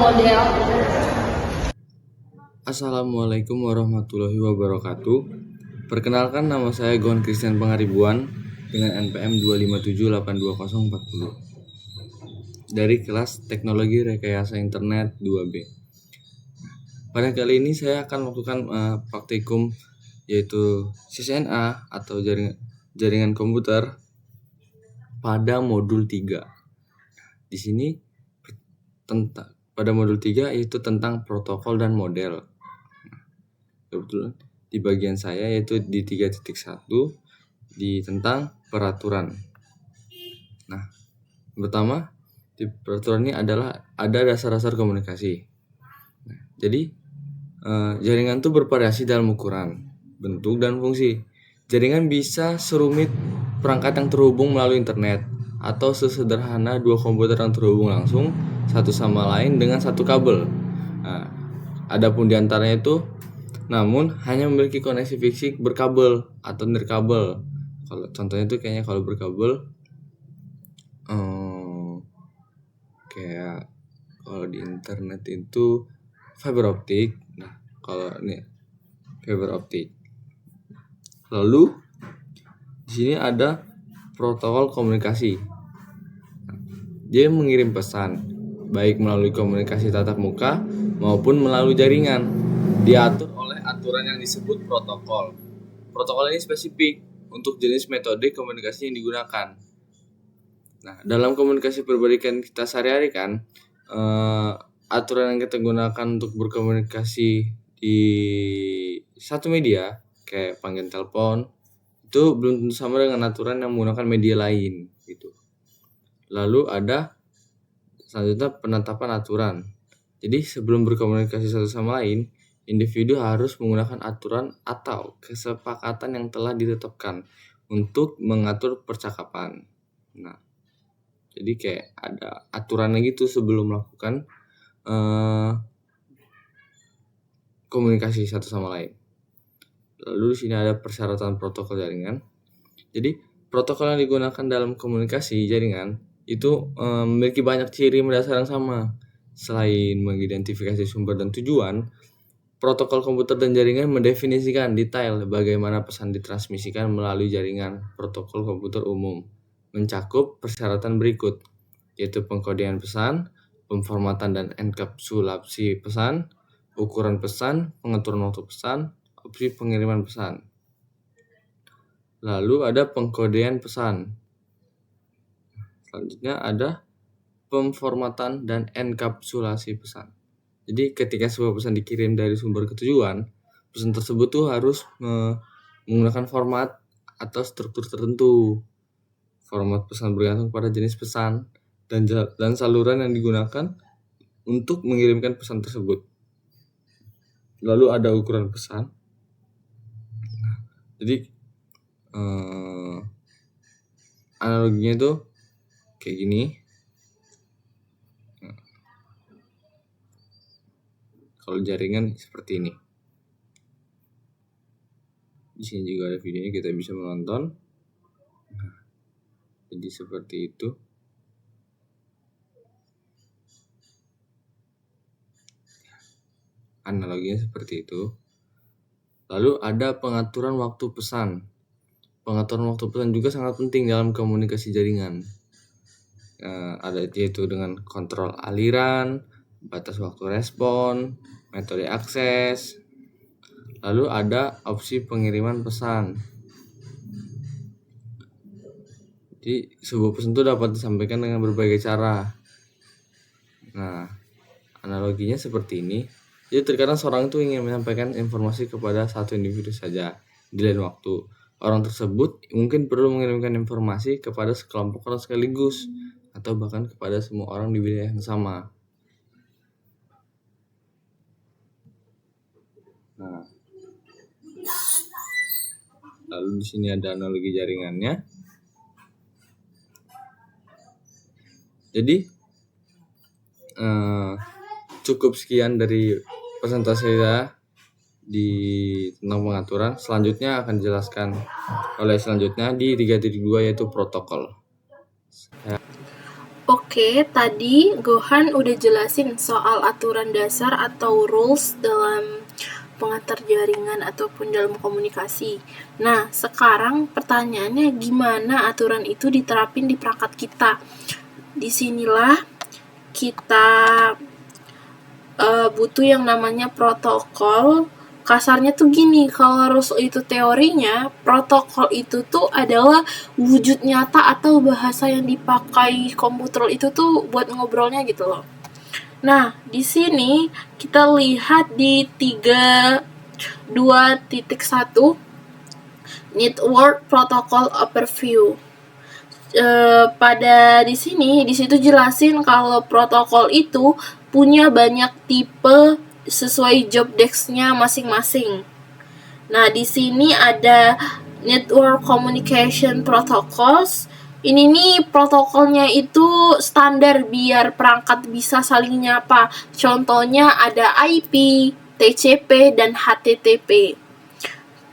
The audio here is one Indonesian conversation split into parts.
model. Assalamualaikum warahmatullahi wabarakatuh. Perkenalkan, nama saya Gon Christian Pangaribuan dengan NPM 257824040 dari kelas Teknologi Rekayasa Internet 2B. Pada kali ini saya akan melakukan praktikum yaitu CCNA atau jaringan komputer pada modul 3. Di sini pada modul 3 yaitu tentang protokol dan model. Kebetulan di bagian saya yaitu di 3.1 di tentang peraturan. Nah, pertama di peraturan ini adalah ada dasar-dasar komunikasi. Nah, jadi jaringan itu bervariasi dalam ukuran, bentuk, dan fungsi. Jaringan bisa serumit perangkat yang terhubung melalui internet atau sesederhana dua komputer yang terhubung langsung satu sama lain dengan satu kabel. Nah, adapun diantaranya itu namun hanya memiliki koneksi fisik berkabel atau nirkabel. Kalau contohnya itu kayaknya kalau berkabel kayak kalau di internet itu fiber optik. Nah, kalau ini fiber optik. Lalu di sini ada protokol komunikasi. Dia mengirim pesan baik melalui komunikasi tatap muka maupun melalui jaringan. Diatur oleh aturan yang disebut protokol. Protokol ini spesifik untuk jenis metode komunikasi yang digunakan. Nah, dalam komunikasi perbaikan kita sehari-hari kan, aturan yang kita gunakan untuk berkomunikasi di satu media kayak panggilan telepon itu belum tentu sama dengan aturan yang menggunakan media lain gitu. Lalu ada selanjutnya penetapan aturan. Jadi sebelum berkomunikasi satu sama lain, individu harus menggunakan aturan atau kesepakatan yang telah ditetapkan untuk mengatur percakapan. Nah, jadi kayak ada aturannya gitu sebelum melakukan komunikasi satu sama lain. Lalu di sini ada persyaratan protokol jaringan. Jadi protokol yang digunakan dalam komunikasi jaringan itu memiliki banyak ciri mendasar yang sama. Selain mengidentifikasi sumber dan tujuan, protokol komputer dan jaringan mendefinisikan detail bagaimana pesan ditransmisikan melalui jaringan protokol komputer umum. Mencakup persyaratan berikut, yaitu pengkodean pesan, pemformatan dan enkapsulasi pesan, ukuran pesan, pengaturan waktu pesan, opsi pengiriman pesan. Lalu ada pengkodean pesan. Selanjutnya ada pemformatan dan enkapsulasi pesan. Jadi ketika sebuah pesan dikirim dari sumber ke tujuan, pesan tersebut tuh harus menggunakan format atau struktur tertentu. Format pesan bergantung pada jenis pesan dan saluran yang digunakan untuk mengirimkan pesan tersebut. Lalu ada ukuran pesan. Jadi analoginya tuh kayak gini. Kalau jaringan seperti ini. Di sini juga ada videonya, kita bisa menonton. Nah, jadi seperti itu. Analoginya seperti itu. Lalu ada pengaturan waktu pesan. Pengaturan waktu pesan juga sangat penting dalam komunikasi jaringan. Ada yaitu dengan kontrol aliran, batas waktu respon, metode akses. Lalu ada opsi pengiriman pesan. Jadi sebuah pesan itu dapat disampaikan dengan berbagai cara. Nah, analoginya seperti ini. Jadi terkadang seorang itu ingin menyampaikan informasi kepada satu individu saja di lain waktu. Orang tersebut mungkin perlu mengirimkan informasi kepada sekelompok orang sekaligus atau bahkan kepada semua orang di wilayah yang sama. Nah, lalu di sini ada analogi jaringannya. Jadi cukup sekian dari presentasi saya di tentang pengaturan. Selanjutnya akan dijelaskan oleh selanjutnya di 3.2 yaitu protokol. Oke, tadi Gohan udah jelasin soal aturan dasar atau rules dalam pengantar jaringan ataupun dalam komunikasi. Nah, sekarang pertanyaannya gimana aturan itu diterapin di perangkat kita? Disinilah kita butuh yang namanya protokol. Kasarnya tuh gini, kalau rules itu teorinya, protokol itu tuh adalah wujud nyata atau bahasa yang dipakai komputer itu tuh buat ngobrolnya gitu loh. Nah, di sini kita lihat di 3.2.1 Network Protocol Overview. Pada di situ jelasin kalau protokol itu punya banyak tipe sesuai job desk-nya masing-masing. Nah, di sini ada Network Communication Protocols. Ini nih protokolnya itu standar biar perangkat bisa saling nyapa. Contohnya ada IP, TCP, dan HTTP.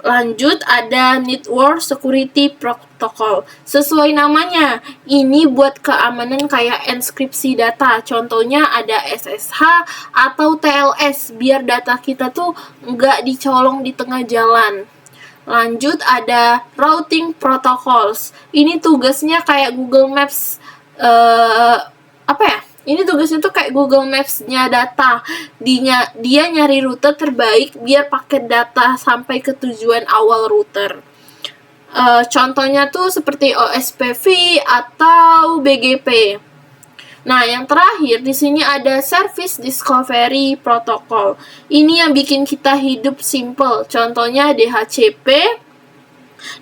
Lanjut ada Network Security Protocol. Sesuai namanya, ini buat keamanan kayak enskripsi data. Contohnya ada SSH atau TLS biar data kita tuh nggak dicolong di tengah jalan. Lanjut ada Routing Protocols. Ini tugasnya kayak Google Maps. Ini tugasnya tuh kayak Google Maps-nya data. Dia nyari rute terbaik biar paket data sampai ke tujuan awal router. Contohnya tuh seperti OSPF atau BGP. Nah, yang terakhir di sini ada Service Discovery Protocol. Ini yang bikin kita hidup simple. Contohnya DHCP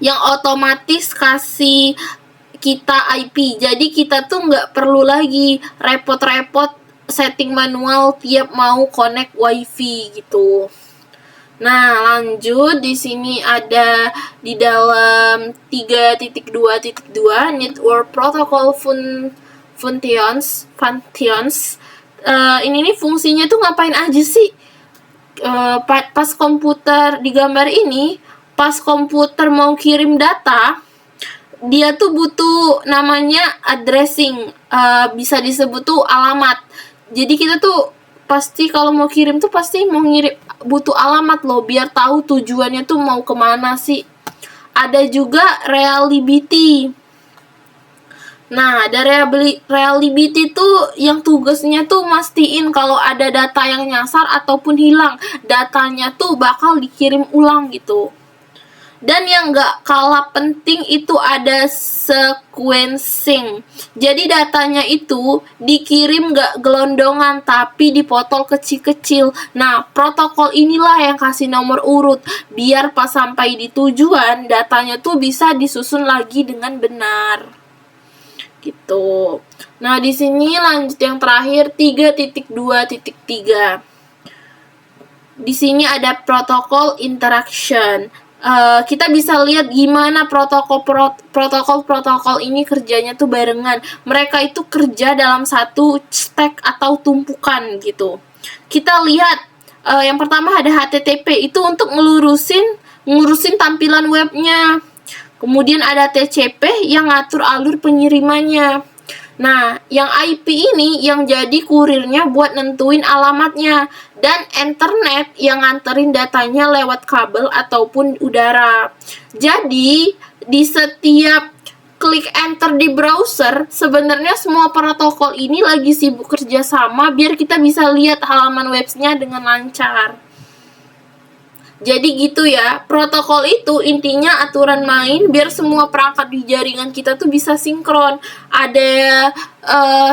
yang otomatis kasih kita IP. Jadi kita tuh nggak perlu lagi repot-repot setting manual tiap mau connect wifi gitu. Nah, lanjut di sini ada di dalam 3.2.2 Network Protocol Functions. Ini nih fungsinya tuh ngapain aja sih? Pas komputer di gambar ini, pas komputer mau kirim data, dia tuh butuh namanya addressing, bisa disebut tuh alamat. Jadi kita tuh pasti kalau mau kirim tuh pasti mau ngirim butuh alamat loh biar tahu tujuannya tuh mau kemana sih. Ada juga reliability. Nah, ada reliability tuh yang tugasnya tuh mastiin kalau ada data yang nyasar ataupun hilang, datanya tuh bakal dikirim ulang gitu. Dan yang gak kalah penting itu ada sequencing. Jadi datanya itu dikirim gak gelondongan tapi dipotong kecil-kecil. Nah, protokol inilah yang kasih nomor urut biar pas sampai di tujuan datanya tuh bisa disusun lagi dengan benar. Gitu. Nah, di sini lanjut yang terakhir 3.2.3. Di sini ada protokol interaction. Kita bisa lihat gimana protokol ini kerjanya tuh barengan. Mereka itu kerja dalam satu stack atau tumpukan gitu. Kita lihat yang pertama ada HTTP, itu untuk ngurusin tampilan webnya. Kemudian ada TCP yang ngatur alur pengirimannya. Nah, yang IP ini yang jadi kurirnya buat nentuin alamatnya, dan internet yang nganterin datanya lewat kabel ataupun udara. Jadi, di setiap klik enter di browser, sebenarnya semua protokol ini lagi sibuk kerja sama biar kita bisa lihat halaman webnya dengan lancar. Jadi gitu ya, protokol itu intinya aturan main biar semua perangkat di jaringan kita tuh bisa sinkron.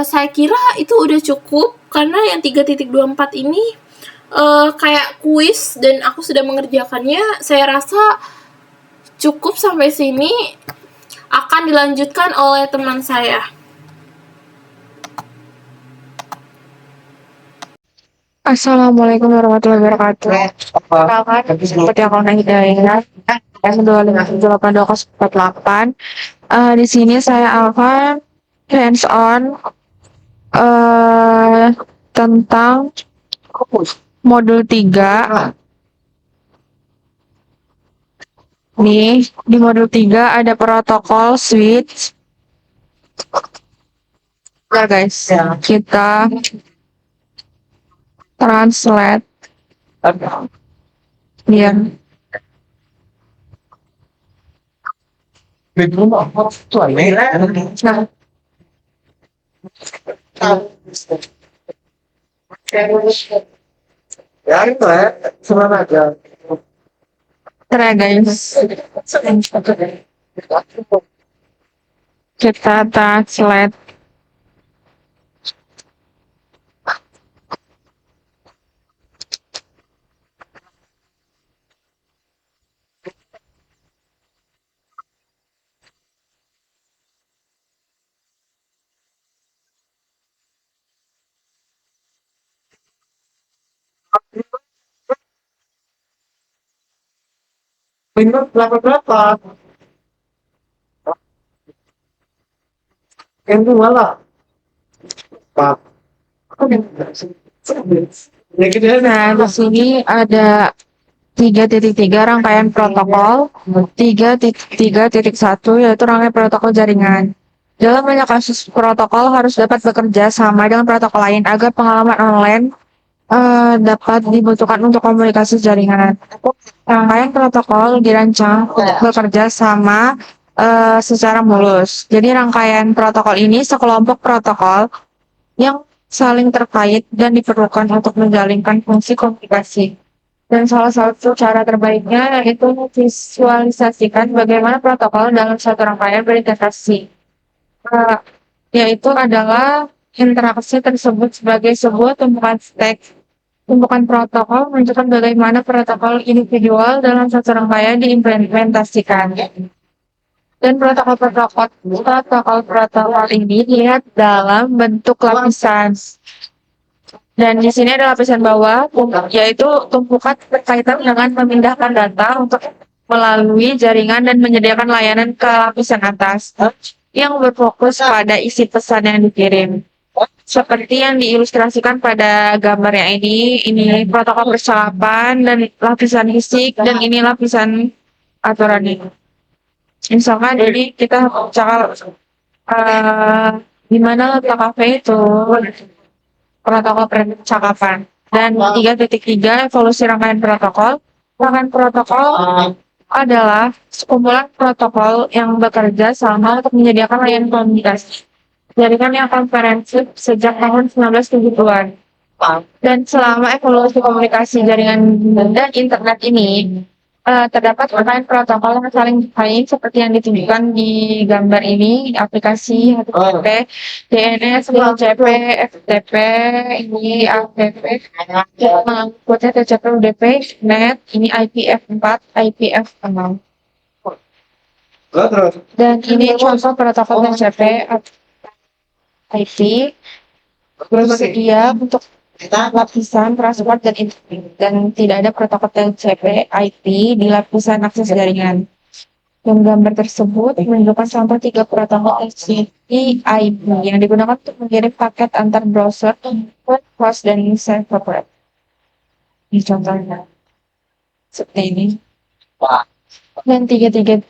Saya kira itu udah cukup karena yang 3.24 ini kayak kuis dan aku sudah mengerjakannya. Saya rasa cukup sampai sini, akan dilanjutkan oleh teman saya. Assalamualaikum warahmatullahi wabarakatuh. Perkenalkan, seperti yang kau Hidayah, S258 di sini saya akan hands on tentang modul 3. Nih, di modul 3 ada protokol switch. Bentar guys, kita translate biar nah, bentar ya guys, kita translate. Nah, di sini ada 3.3 rangkaian protokol, 3.3.1 yaitu rangkaian protokol jaringan. Dalam banyak kasus protokol harus dapat bekerja sama dengan protokol lain agar pengalaman online dapat dibutuhkan untuk komunikasi jaringan. Rangkaian protokol dirancang untuk bekerja sama secara mulus. Jadi rangkaian protokol ini sekelompok protokol yang saling terkait dan diperlukan untuk menjalankan fungsi komunikasi. Dan salah satu cara terbaiknya yaitu visualisasikan bagaimana protokol dalam satu rangkaian berintegrasi. Yaitu adalah interaksi tersebut sebagai sebuah tumpukan tumpukan protokol menunjukkan bagaimana protokol individual dalam satu rangkaian diimplementasikan. Dan protokol ini dilihat dalam bentuk lapisan. Dan di sini ada lapisan bawah, yaitu tumpukan berkaitan dengan memindahkan data untuk melalui jaringan dan menyediakan layanan ke lapisan atas yang berfokus pada isi pesan yang dikirim. Seperti yang diilustrasikan pada gambar yang ini protokol percakapan dan lapisan fisik dan ini lapisan aturan ini. Misalkan jadi kita cakap di mana letak kafe itu protokol percakapan dan 3.3 evolusi rangkaian protokol. Rangkaian protokol adalah sekumpulan protokol yang bekerja sama untuk menyediakan layanan komunikasi. Jaringan yang komprehensif sejak tahun 1970-an. Dan selama evolusi komunikasi jaringan dan internet ini, terdapat rangkaian protokol yang saling terkait seperti yang ditunjukkan di gambar ini, aplikasi HTTP, DNS, DHCP, FTP, ini APP, mengangkut HTTP, UDP, NET, ini IPF4, IPF6. Dan ini contoh protokol HTTP IP bersedia untuk lapisan transport dan internet dan tidak ada protokol TCP IP di lapisan akses jaringan. Yang gambar tersebut menunjukkan contoh 3 protokol TCP IP yang digunakan untuk mengirim paket antar browser, web host, dan server web. Ini contohnya seperti ini. Dan 3.4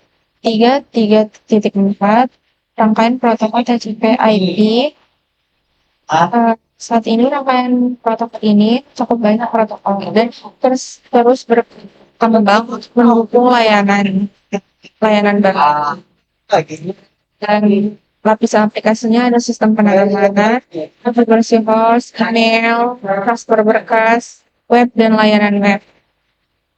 rangkaian protokol TCP IP. Saat ini rangkaian protokol ini cukup banyak protokol dan terus berkembang mendukung layanan baru. Dan lapisan aplikasinya ada sistem penanganan, konfigurasi host, email, transfer berkas, web, dan layanan web.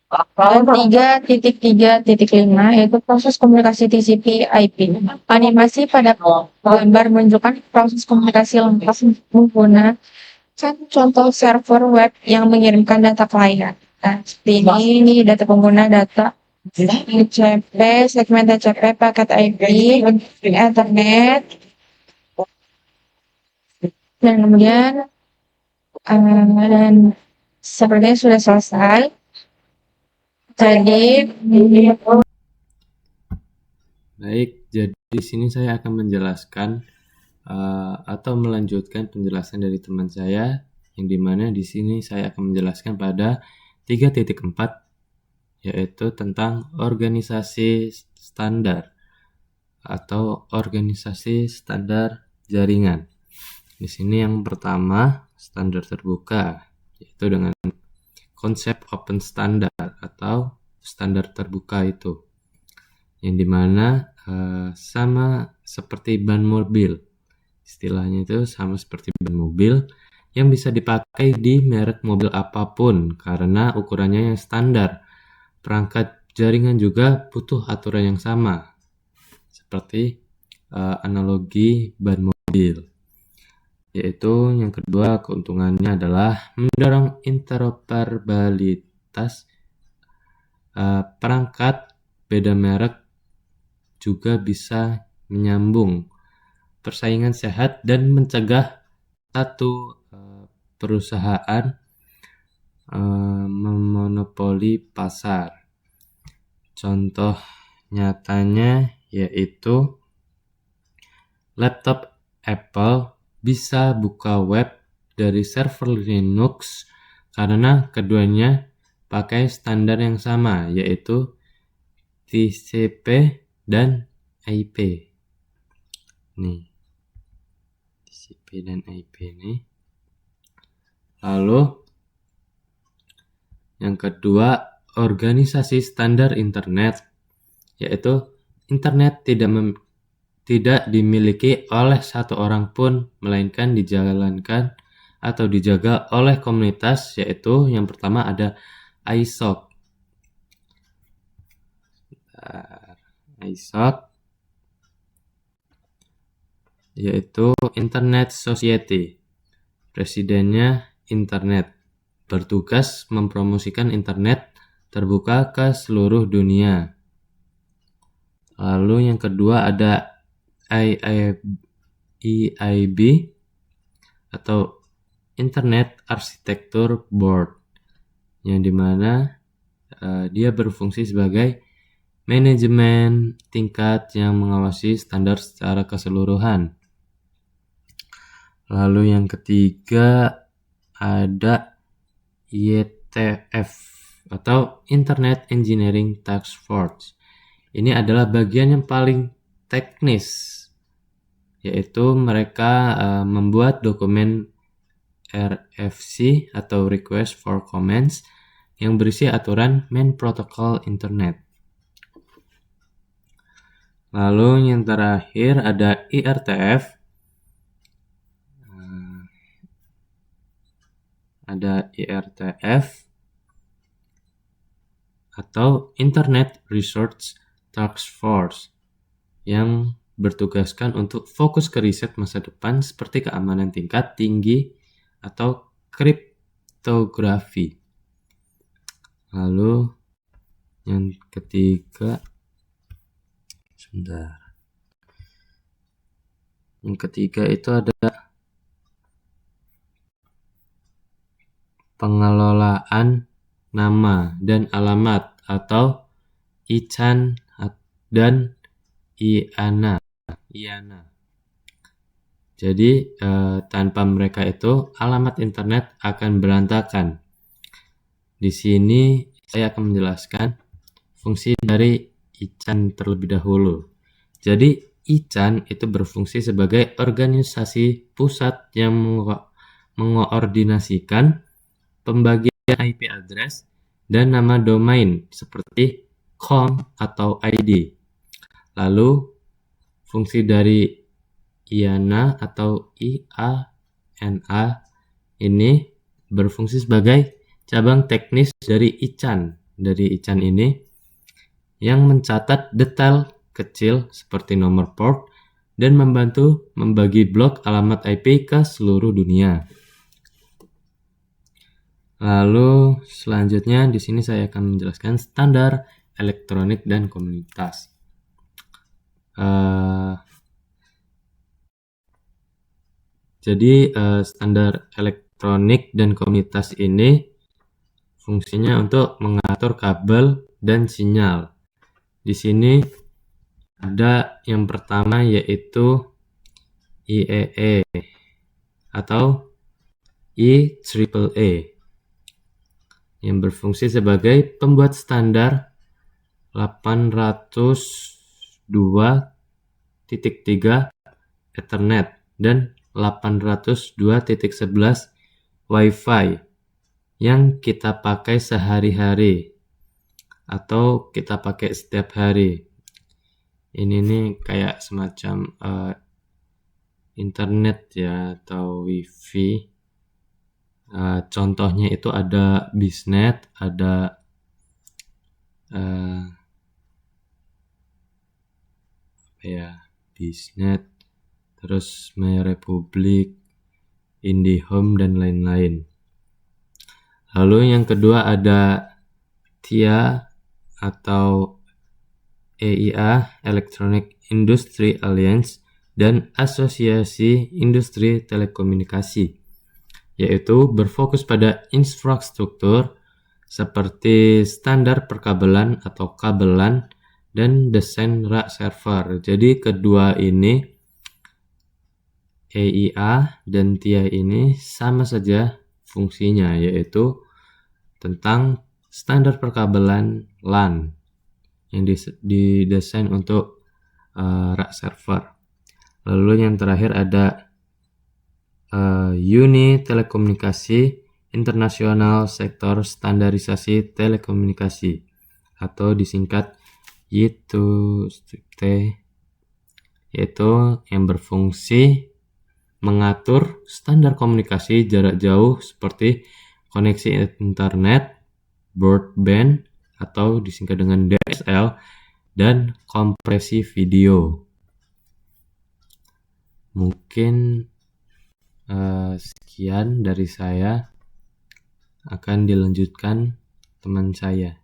Dan 3.3.5 yaitu proses komunikasi TCP IP. Animasi pada gambar menunjukkan proses komunikasi lengkap menggunakan contoh server web yang mengirimkan data klien. Nah, seperti ini data pengguna, data TCP, segmen TCP, paket IP, Ethernet, dan kemudian dan sepertinya sudah selesai. Baik, jadi di sini saya akan menjelaskan atau melanjutkan penjelasan dari teman saya, yang dimana di sini saya akan menjelaskan pada 3.4, yaitu tentang organisasi standar atau organisasi standar jaringan. Di sini yang pertama standar terbuka, yaitu dengan konsep open standard atau standar terbuka itu, yang dimana sama seperti ban mobil. Istilahnya itu sama seperti ban mobil yang bisa dipakai di merek mobil apapun karena ukurannya yang standar. Perangkat jaringan juga butuh aturan yang sama, seperti analogi ban mobil. Yaitu yang kedua, keuntungannya adalah mendorong interoperabilitas. Perangkat beda merek juga bisa menyambung persaingan sehat dan mencegah satu perusahaan memonopoli pasar. Contoh nyatanya yaitu laptop Apple bisa buka web dari server Linux karena keduanya pakai standar yang sama, yaitu TCP dan IP. Nih, TCP dan IP nih. Lalu yang kedua, organisasi standar internet, yaitu internet tidak dimiliki oleh satu orang pun, melainkan dijalankan atau dijaga oleh komunitas, yaitu yang pertama ada ISOC. ISOC yaitu Internet Society. Presidennya internet, bertugas mempromosikan internet terbuka ke seluruh dunia. Lalu yang kedua ada EIB atau Internet Architecture Board, yang dimana dia berfungsi sebagai manajemen tingkat yang mengawasi standar secara keseluruhan. Lalu yang ketiga ada IETF atau Internet Engineering Task Force. Ini adalah bagian yang paling teknis, yaitu mereka membuat dokumen RFC atau Request for Comments yang berisi aturan main protokol internet. Lalu yang terakhir ada IRTF. Ada IRTF atau Internet Research Task Force yang bertugaskan untuk fokus ke riset masa depan seperti keamanan tingkat tinggi atau kriptografi. Lalu yang ketiga, yang ketiga itu ada pengelolaan nama dan alamat atau ICANN dan IANA. Jadi tanpa mereka itu alamat internet akan berantakan. Di sini saya akan menjelaskan fungsi dari ICANN terlebih dahulu. Jadi ICANN itu berfungsi sebagai organisasi pusat yang mengoordinasikan pembagian IP address dan nama domain seperti .com atau .id. Lalu fungsi dari IANA atau IANA ini berfungsi sebagai cabang teknis dari ICANN. Dari ICANN ini yang mencatat detail kecil seperti nomor port dan membantu membagi blok alamat IP ke seluruh dunia. Lalu selanjutnya di sini saya akan menjelaskan standar elektronik dan komunitas. Jadi standar elektronik dan komunitas ini fungsinya untuk mengatur kabel dan sinyal. Di sini ada yang pertama yaitu IEE atau IEEE yang berfungsi sebagai pembuat standar 802.3 Ethernet dan 802.11 Wi-Fi yang kita pakai sehari-hari atau kita pakai setiap hari. Ini nih kayak semacam internet ya atau wifi. Contohnya itu ada Biznet, ada Biznet, terus MyRepublic, IndiHome dan lain-lain. Lalu yang kedua ada TIA atau EIA, Electronic Industry Alliance, dan Asosiasi Industri Telekomunikasi, yaitu berfokus pada infrastruktur seperti standar perkabelan atau kabelan dan desain rak server. Jadi kedua ini, EIA dan TIA ini sama saja fungsinya, yaitu tentang standar perkabelan LAN yang didesain untuk rak server. Lalu yang terakhir ada Uni Telekomunikasi Internasional Sektor Standarisasi Telekomunikasi atau disingkat YITUST, yaitu yang berfungsi mengatur standar komunikasi jarak jauh seperti koneksi internet, broadband atau disingkat dengan DSL, dan kompresi video. Mungkin sekian dari saya, akan dilanjutkan teman saya.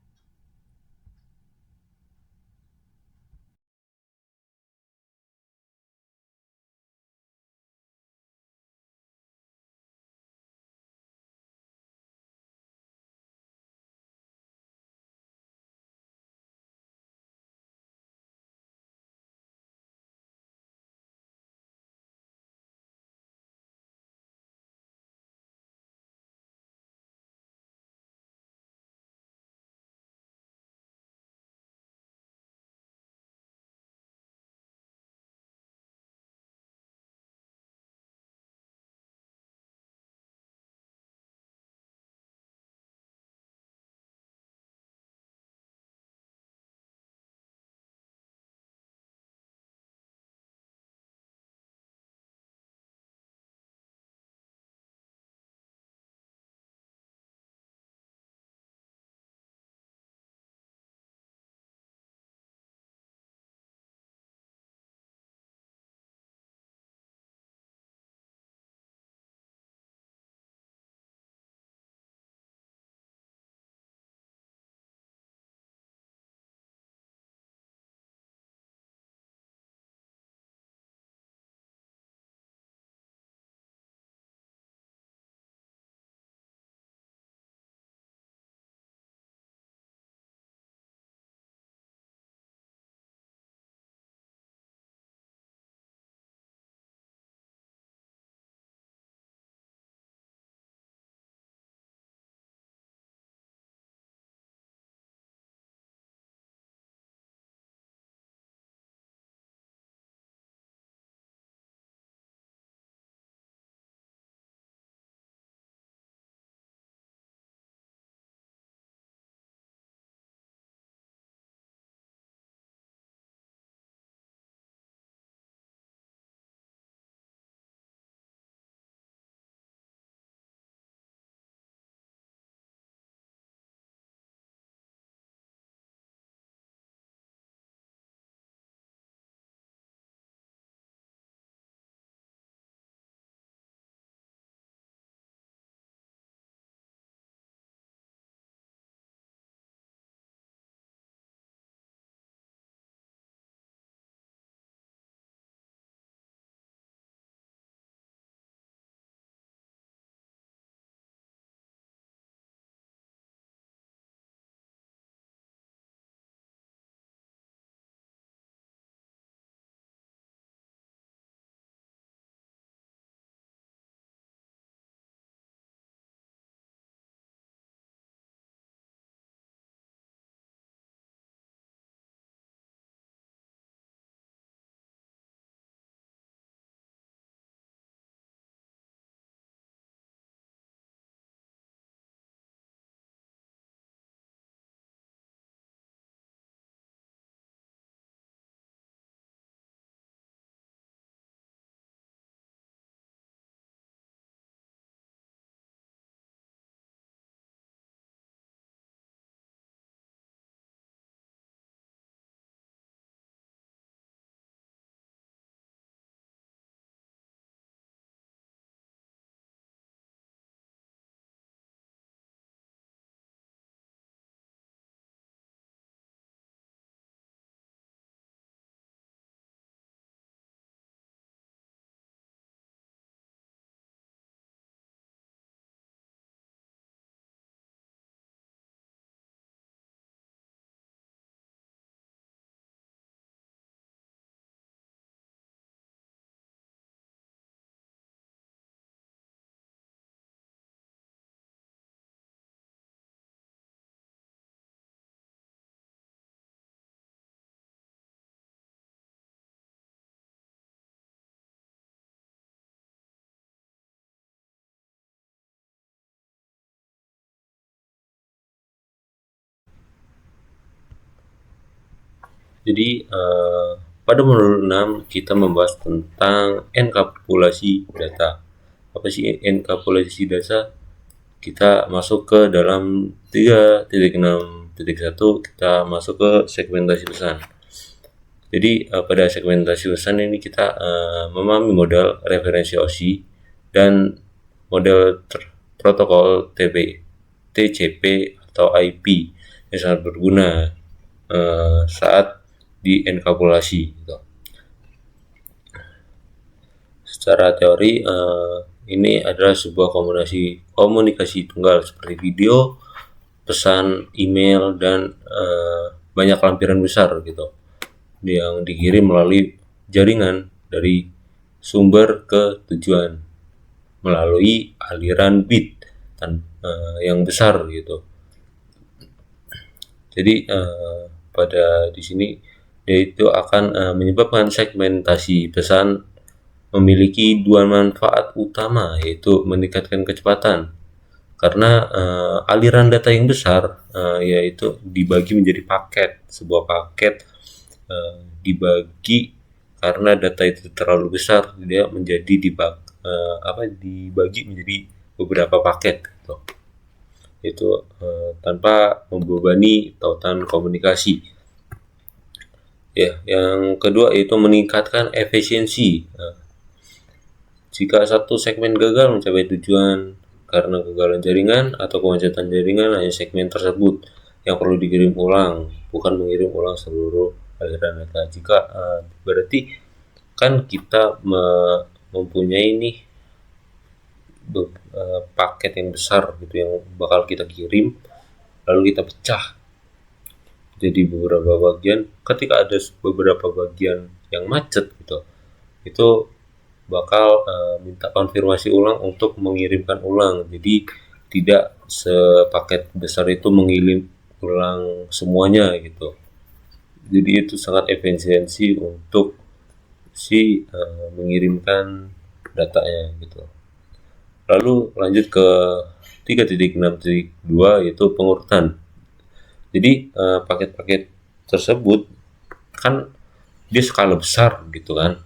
Jadi pada modul 6 kita membahas tentang enkapsulasi data. Apa sih enkapsulasi data? Kita masuk ke dalam 3.6.1, kita masuk ke segmentasi pesan. Jadi pada segmentasi pesan ini kita memahami model referensi OSI dan model protokol TCP atau IP yang sangat berguna saat di enkapsulasi gitu. Secara teori ini adalah sebuah komunikasi tunggal seperti video, pesan, email, dan banyak lampiran besar gitu yang dikirim melalui jaringan dari sumber ke tujuan melalui aliran bit yang besar gitu. Jadi pada di sini dia itu akan menyebabkan segmentasi pesan memiliki dua manfaat utama, yaitu meningkatkan kecepatan karena aliran data yang besar yaitu dibagi menjadi paket. Sebuah paket dibagi karena data itu terlalu besar, dia menjadi dibagi menjadi beberapa paket gitu. Itu tanpa membebani tautan komunikasi. Ya, yang kedua yaitu meningkatkan efisiensi. Jika satu segmen gagal mencapai tujuan karena kegagalan jaringan atau kemacetan jaringan, hanya segmen tersebut yang perlu dikirim ulang, bukan mengirim ulang seluruh aliran data. Jika berarti kan kita mempunyai nih paket yang besar gitu yang bakal kita kirim, lalu kita pecah jadi beberapa bagian. Ketika ada beberapa bagian yang macet gitu, itu bakal minta konfirmasi ulang untuk mengirimkan ulang. Jadi tidak sepaket besar itu mengirim ulang semuanya gitu. Jadi itu sangat efisiensi untuk mengirimkan datanya gitu. Lalu lanjut ke 3.6.2 yaitu pengurutan. Jadi paket-paket tersebut kan dia skala besar gitu kan.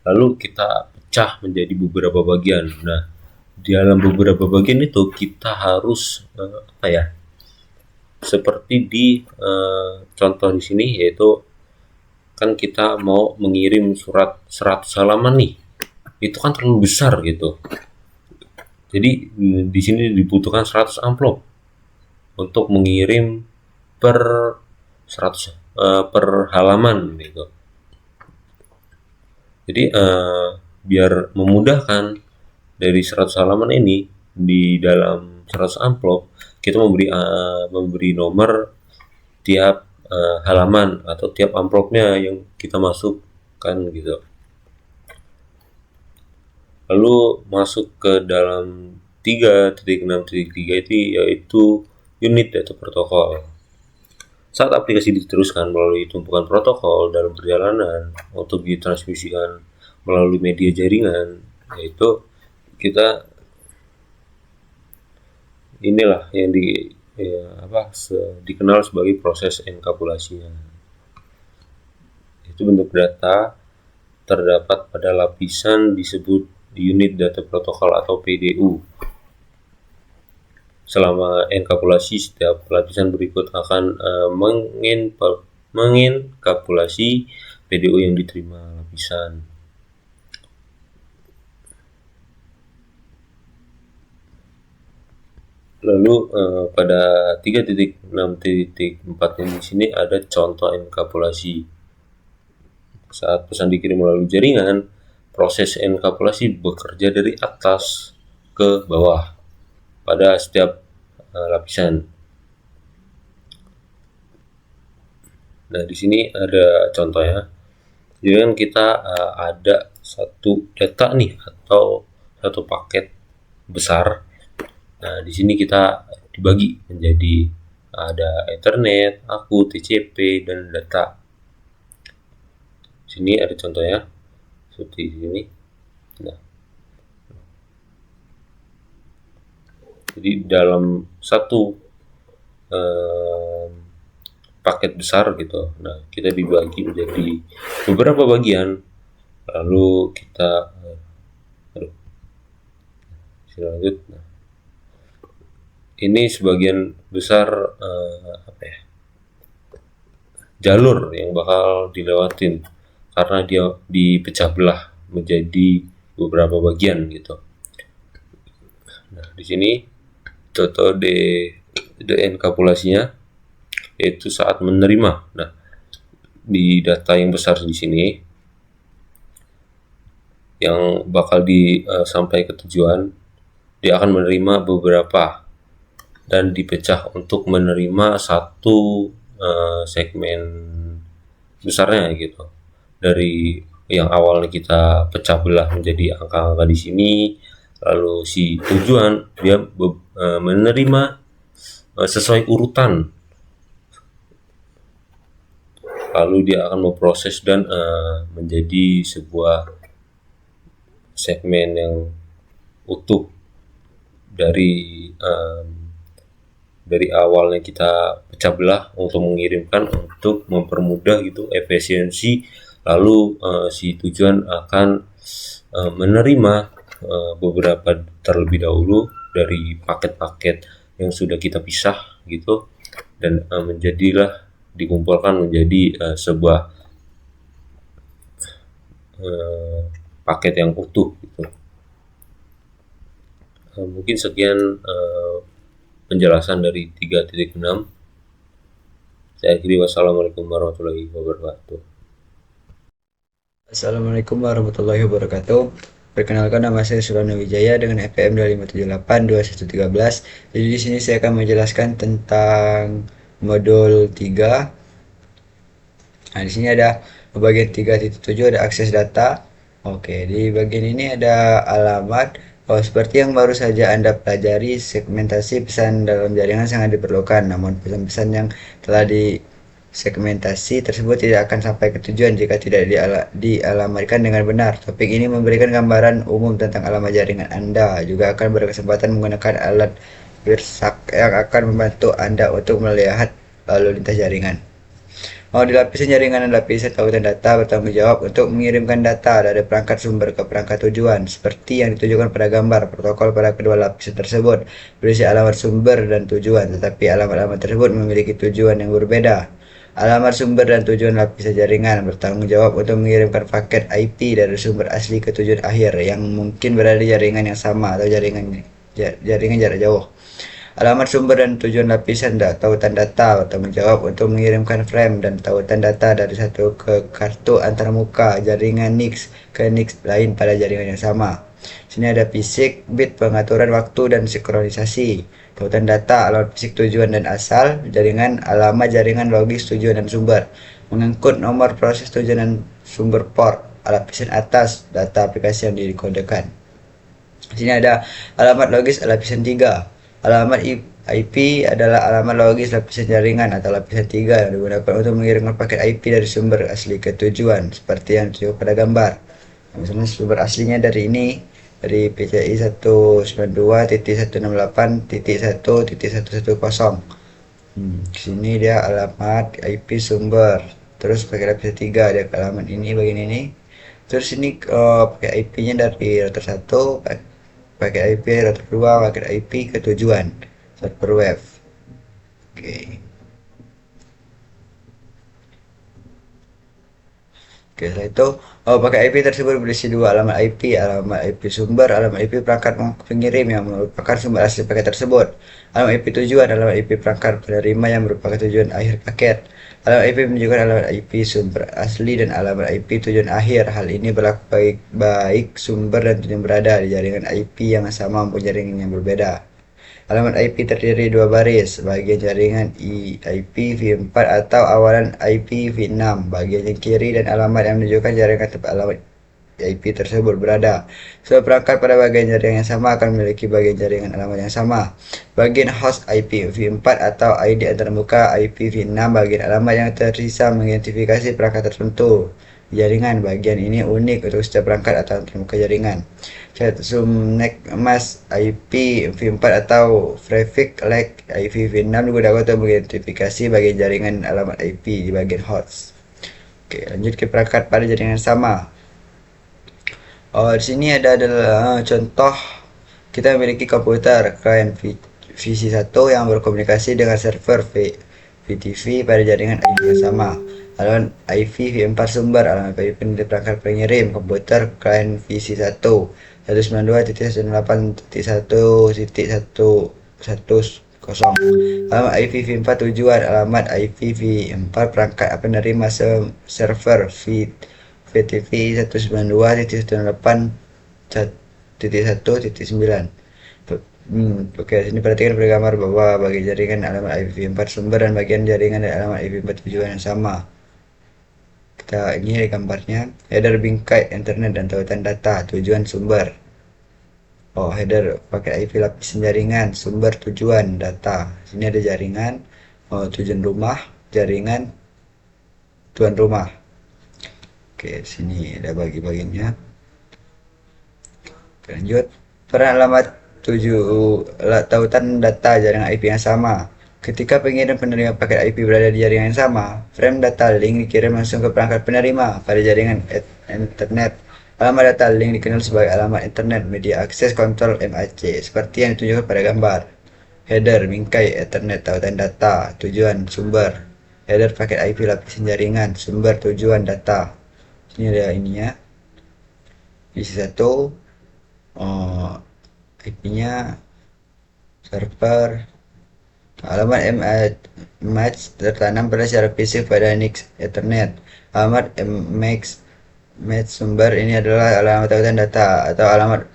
Lalu kita pecah menjadi beberapa bagian. Nah, di dalam beberapa bagian itu kita harus seperti di contoh di sini, yaitu kan kita mau mengirim surat 100 halaman nih. Itu kan terlalu besar gitu. Jadi di sini dibutuhkan 100 amplop untuk mengirim per 100 per halaman gitu. Jadi biar memudahkan, dari 100 halaman ini di dalam 100 amplop kita memberi nomor tiap halaman atau tiap amplopnya yang kita masukkan gitu. Lalu masuk ke dalam 3.6.3 itu yaitu unit data protokol. Saat aplikasi diteruskan melalui tumpukan protokol dalam perjalanan untuk ditransmisikan melalui media jaringan, yaitu kita inilah yang dikenal sebagai proses enkapsulasinya. Itu bentuk data terdapat pada lapisan disebut unit data protokol atau PDU. Selama enkapsulasi, setiap lapisan berikut akan mengenkapsulasi PDU yang diterima lapisan. Lalu pada 3.6.4 di sini ada contoh enkapsulasi. Saat pesan dikirim melalui jaringan, proses enkapsulasi bekerja dari atas ke bawah pada setiap lapisan. Nah, di sini ada contohnya. Jadi kan kita ada satu data nih atau satu paket besar. Nah, di sini kita dibagi menjadi ada Ethernet, AKU, TCP, dan data. Di sini ada contohnya seperti ini. Nah, jadi dalam satu paket besar gitu. Nah, kita dibagi menjadi beberapa bagian, lalu kita lanjut. Nah, ini sebagian besar jalur yang bakal dilewatin karena dia dipecah belah menjadi beberapa bagian gitu. Nah, di sini contoh enkapsulasinya yaitu saat menerima. Nah, di data yang besar di sini yang bakal sampai ke tujuan, dia akan menerima beberapa dan dipecah untuk menerima satu segmen besarnya gitu. Dari yang awalnya kita pecah belah menjadi angka-angka di sini, lalu si tujuan dia menerima sesuai urutan, lalu dia akan memproses dan menjadi sebuah segmen yang utuh dari awalnya kita pecah belah untuk mengirimkan, untuk mempermudah gitu efisiensi, lalu si tujuan akan menerima beberapa terlebih dahulu dari paket-paket yang sudah kita pisah gitu, dan menjadilah dikumpulkan menjadi sebuah paket yang utuh gitu. Mungkin sekian penjelasan dari 3.6. Saya akhiri, wassalamualaikum warahmatullahi wabarakatuh. Assalamualaikum warahmatullahi wabarakatuh. Perkenalkan, nama saya Sulana Wijaya dengan FPM 25782113. Jadi di sini saya akan menjelaskan tentang modul 3. Nah, di sini ada bagian 3.7 ada akses data. Oke, di bagian ini ada alamat. Seperti yang baru saja Anda pelajari, segmentasi pesan dalam jaringan sangat diperlukan. Namun pesan-pesan yang telah disegmentasi tersebut tidak akan sampai ke tujuan jika tidak dialamatkan dengan benar. Topik ini memberikan gambaran umum tentang alamat jaringan Anda, juga akan berkesempatan menggunakan alat WIRSAK yang akan membantu Anda untuk melihat lalu lintas jaringan. Di lapisan jaringan dan lapisan tautan data bertanggung jawab untuk mengirimkan data dari perangkat sumber ke perangkat tujuan, seperti yang ditunjukkan pada gambar. Protokol pada kedua lapisan tersebut berisi alamat sumber dan tujuan, tetapi alamat-alamat tersebut memiliki tujuan yang berbeda. Alamat sumber dan tujuan lapisan jaringan bertanggung jawab untuk mengirimkan paket IP dari sumber asli ke tujuan akhir yang mungkin berada di jaringan yang sama atau jaringan jarak jauh. Alamat sumber dan tujuan lapisan tautan data bertanggung jawab untuk mengirimkan frame dan tautan data dari satu ke kartu antarmuka jaringan NIC ke NIC lain pada jaringan yang sama. Sini ada fisik, bit pengaturan waktu dan sinkronisasi. Tautan data, alamat fisik tujuan dan asal jaringan, alamat jaringan logis tujuan dan sumber. Mengangkut nomor proses tujuan dan sumber port. Lapisan atas, data aplikasi yang dikodekan. Sini ada alamat logis lapisan 3. Alamat IP adalah alamat logis lapisan jaringan atau lapisan 3 yang digunakan untuk mengirimkan paket IP dari sumber asli ke tujuan, seperti yang ditunjukkan pada gambar. Misalnya sumber aslinya dari ini, dari PCI 192.168.1.110. Sini dia alamat IP sumber, terus pakai lapisan 3 dia alamat ini bagian ini. Terus ini pakai IP-nya dari router 1, pakai IP router 2, pakai IP ke tujuan server web. Oke, setelah itu pakai IP tersebut berisi dua alamat IP sumber, alamat IP perangkat pengirim yang merupakan sumber asli paket tersebut. Alamat IP tujuan, alamat IP perangkat penerima yang merupakan tujuan akhir paket. Alamat IP menunjukkan alamat IP sumber asli dan alamat IP tujuan akhir. Hal ini berlaku baik sumber dan tujuan berada di jaringan IP yang sama maupun jaringan yang berbeda. Alamat IP terdiri dua baris, bagian jaringan IP v4 atau awalan IP v6, bagian yang kiri dan alamat yang menunjukkan jaringan tempat alamat IP tersebut berada. Semua perangkat pada bagian jaringan yang sama akan memiliki bagian jaringan alamat yang sama. Bagian host IP v4 atau ID antarmuka IP v6, bagian alamat yang tersisa mengidentifikasi perangkat tertentu. jaringan. Bagian ini unik untuk setiap perangkat atau antarmuka jaringan. Subnet mask IP v4 atau prefix like IP v6 digunakan untuk mengidentifikasi bagian jaringan alamat IP di bagian host. Oke, lanjut ke perangkat pada jaringan sama. Di sini adalah contoh kita memiliki komputer klien VC1 yang berkomunikasi dengan server VTV pada jaringan IP yang sama. Alamat IP v4 sumber, alamat IP dari perangkat pengirim komputer klien VC1 192.168.1.110. Alamat IP v4 tujuan, alamat IP v4 perangkat penerima server VTV 192.168.1.9. Oke, sini perhatikan pada gambar bahwa bagi jaringan alamat IP4 sumber dan bagian jaringan dari alamat IP4 tujuan yang sama. Ini ada gambarnya, header bingkai internet dan tautan data, tujuan sumber. Header pakai IP lapisan jaringan, sumber tujuan data. Sini ada jaringan, tujuan rumah, jaringan tuan rumah. Oke, sini ada bagi-baginya. Lanjut, peran alamat tautan data jaringan IP yang sama. Ketika pengirim penerima paket IP berada di jaringan yang sama, frame data link dikirim langsung ke perangkat penerima pada jaringan internet. Alamat data link dikenal sebagai alamat internet media akses kontrol MAC, seperti yang ditunjukkan pada gambar. Header bingkai internet tautan data, tujuan sumber. Header paket IP lapisan jaringan, sumber tujuan data. Ini ada ininya. PC1 IP-nya server. Alamat match tertanam pada secara fisik pada NIC Ethernet. Alamat match sumber ini adalah alamat tautan data atau alamat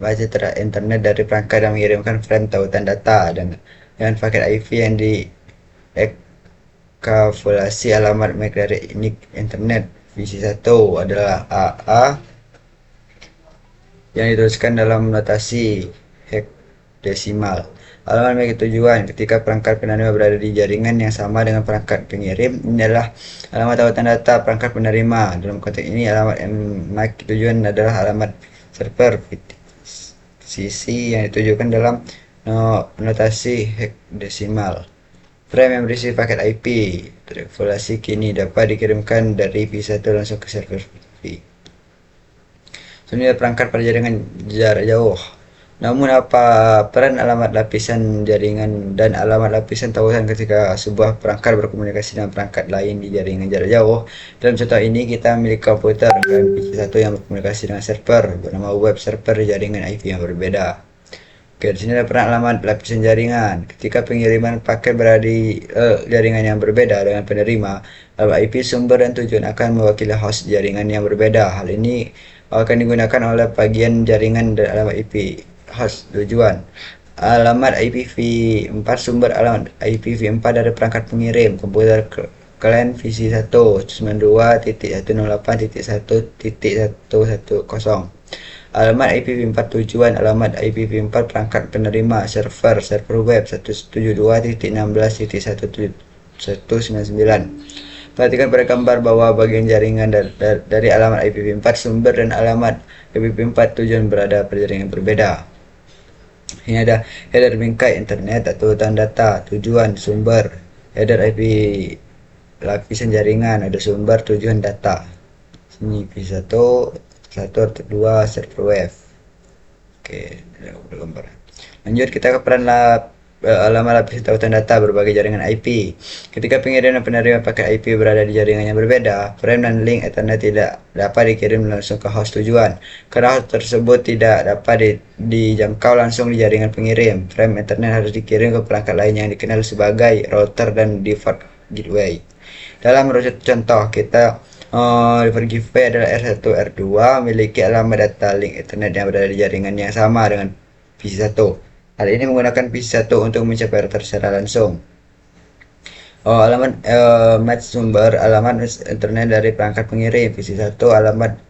baca internet dari perangkat yang mengirimkan frame tautan data dengan paket IP yang dienkapsulasi. Alamat MAC dari NIC Internet VC1 adalah AA yang dituliskan dalam notasi hexadesimal. Alamat MAC tujuan ketika perangkat penerima berada di jaringan yang sama dengan perangkat pengirim. Ini adalah alamat tautan data perangkat penerima. Dalam konteks ini alamat MAC tujuan adalah alamat server VCC yang ditujukan dalam notasi hexadesimal. Frame yang berisi paket IP terevaluasi kini dapat dikirimkan dari VC1 langsung ke server VTV. Sebenarnya perangkat pada jaringan jarak jauh. Namun apa peran alamat lapisan jaringan dan alamat lapisan tautan ketika sebuah perangkat berkomunikasi dengan perangkat lain di jaringan jarak jauh? Dalam contoh ini kita memiliki komputer dan PC1 yang berkomunikasi dengan server bernama web server di jaringan IP yang berbeda. Oke, di sini ada peran alamat lapisan jaringan. Ketika pengiriman paket berada di jaringan yang berbeda dengan penerima, alamat IP sumber dan tujuan akan mewakili host jaringan yang berbeda. Hal ini akan digunakan oleh bagian jaringan dan alamat IP host tujuan. Alamat IPv4 sumber, alamat IPv4 dari perangkat pengirim komputer klien VC1 92.168.1.110. Alamat IPv4 tujuan, alamat IPv4 perangkat penerima server web 172.16.1.199. Perhatikan pada gambar bahwa bagian jaringan dari alamat IPv4 sumber dan alamat IPv4 tujuan berada pada jaringan berbeda. Ini ada header bingkai internet atau tautan data, tujuan sumber, header IP lapisan jaringan, ada sumber tujuan data. Sini V1, 1 atau 2 server web. Oke, ada gambar. Lanjut kita ke peran alamat lapisan tautan data berbagai jaringan IP. Ketika pengirim dan penerima paket IP berada di jaringan yang berbeda, frame dan link Ethernet tidak dapat dikirim langsung ke host tujuan. Karena host tersebut tidak dapat dijangkau langsung di jaringan pengirim, frame Ethernet harus dikirim ke perangkat lain yang dikenal sebagai router dan default gateway. Dalam contoh kita default gateway adalah R1 R2 memiliki alamat data link Ethernet yang berada di jaringan yang sama dengan PC1. Hal ini menggunakan PC1 untuk mencapai router secara langsung. Alamat match sumber, alamat internet dari perangkat pengirim PC1, alamat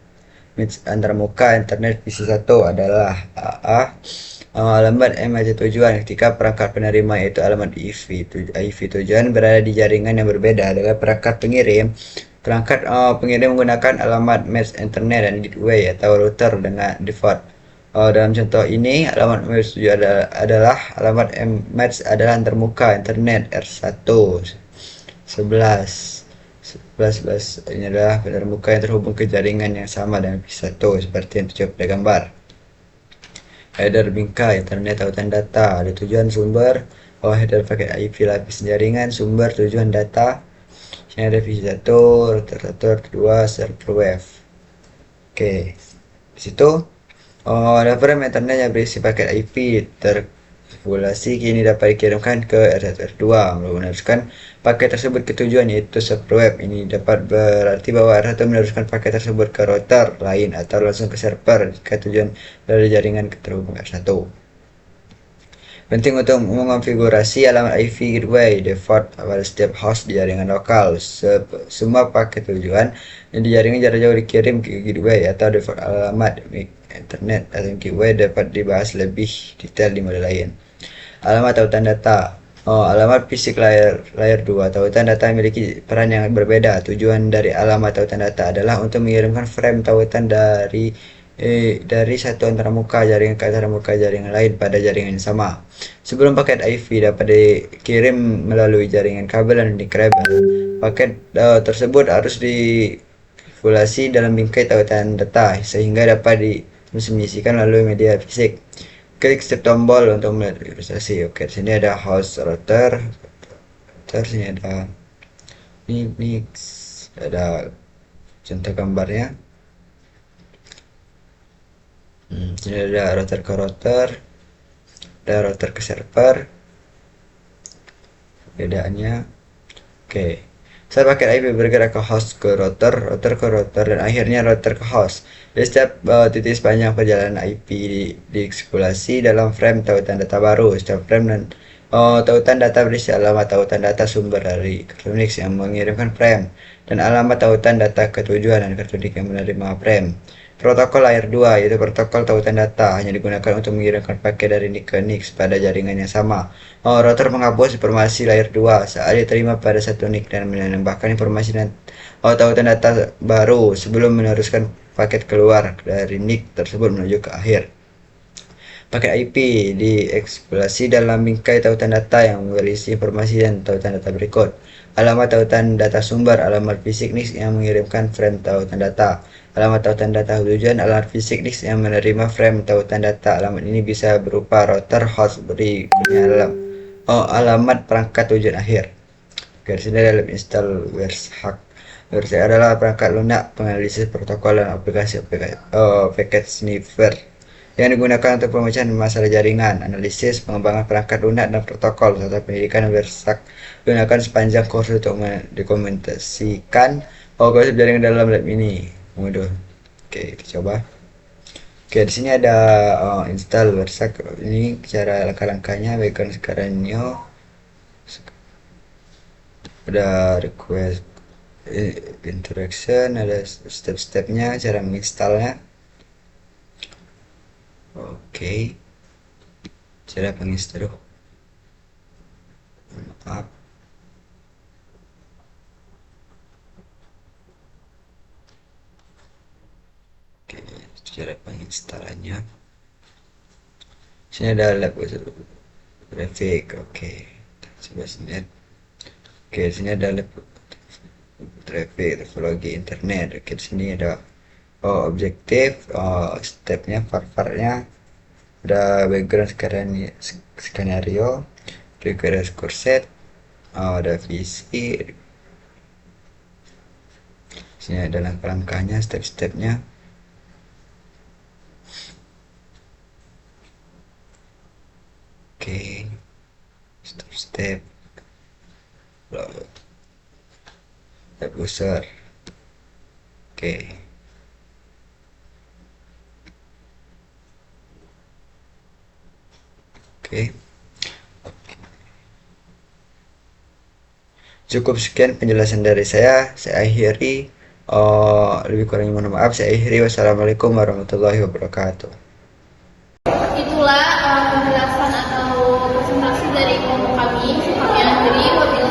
match antarmuka internet PC1 adalah AA. Alamat MAC tujuan ketika perangkat penerima yaitu alamat IP tujuan berada di jaringan yang berbeda dengan perangkat pengirim. Perangkat pengirim menggunakan alamat match internet dan gateway atau router dengan default. Dalam contoh ini, alamat match adalah alamat match adalah antarmuka internet R1 11 ini adalah antarmuka yang terhubung ke jaringan yang sama dengan P1 seperti yang terjadi pada gambar. Header bingkai internet tautan data, ada tujuan sumber, header paket IP lapis jaringan, sumber tujuan data. Sini ada P1, router 2, server web. Oke, di situ ada frame internet yang berisi paket IP terpopulasi kini dapat dikirimkan ke R1 R2 meneruskan paket tersebut ke tujuan yaitu server web. Ini dapat berarti bahwa R1 meneruskan paket tersebut ke router lain atau langsung ke server jika tujuan dari jaringan terhubung R1. Penting untuk mengonfigurasi alamat IP gateway default pada setiap host di jaringan lokal. Semua paket tujuan yang di jaringan jarak jauh dikirim ke gateway atau default alamat internet atau gateway dapat dibahas lebih detail di model lain. Alamat tautan data. Alamat fisik layer 2 tautan data memiliki peran yang berbeda. Tujuan dari alamat tautan data adalah untuk mengirimkan frame tautan dari satu antarmuka jaringan ke antarmuka jaringan lain pada jaringan yang sama. Sebelum paket IP dapat dikirim melalui jaringan kabel dan kabel, paket tersebut harus dikonfigurasi dalam bingkai tautan data sehingga dapat ditransmisikan melalui media fisik. Klik step tombol untuk menginstalasi. Oke, di sini ada host router, sini ada ini ada contoh gambarnya. Sini ada router ke router, ada router ke server. Bedanya, oke. Saat paket IP bergerak ke host ke router, router ke router, dan akhirnya router ke host. Di setiap titik sepanjang perjalanan IP dieksploitasi dalam frame tautan data baru. Setiap frame dan tautan data berisi alamat tautan data sumber dari kartu Unix yang mengirimkan frame dan alamat tautan data ke tujuan dan kartu Unix yang menerima frame. Protokol layer 2 yaitu protokol tautan data hanya digunakan untuk mengirimkan paket dari NIC ke NIC pada jaringan yang sama. Router menghapus informasi layer 2 saat diterima pada satu NIC dan menambahkan informasi dan tautan data baru sebelum meneruskan paket keluar dari NIC tersebut menuju ke akhir. Paket IP dieksploitasi dalam bingkai tautan data yang berisi informasi dan tautan data berikut. Alamat tautan data sumber, alamat fisik NIC yang mengirimkan frame tautan data. Alamat tautan data tujuan, alamat fisik NIC yang menerima frame tautan data. Alamat ini bisa berupa router, host, berikutnya alamat perangkat tujuan akhir. Di sini dalam install WiresHack. WiresHack adalah perangkat lunak penganalisis protokol dan aplikasi packet sniffer yang digunakan untuk pemecahan masalah jaringan, analisis, pengembangan perangkat lunak dan protokol serta pendidikan. WiresHack digunakan sepanjang kursus untuk mendokumentasikan konsep jaringan dalam lab ini. Waduh. Oke, kita coba. Oke, di sini ada install WiresHack. Ini cara langkah-langkahnya. Background sekarang new. Ada request interaction, ada step-stepnya, cara menginstalnya. Oke. Cara penginstal. Maaf. Oke, cara penginstalannya. Sini ada lab grafik. Oke, coba sini. Oke, sini ada lab traffic, topologi internet. Oke, di sini ada objektif, stepnya, part-partnya. Ada background skenario, request score set, ada visi. Sini ada langkah-langkahnya, step-stepnya. Oke, step-step. Tab user. Oke. Oke. Cukup sekian penjelasan dari saya. Saya akhiri. Lebih kurangnya mohon maaf. Saya akhiri. Wassalamualaikum warahmatullahi wabarakatuh. Itulah penjelasan atau presentasi dari kelompok kami. Kami akhiri. Wabillahi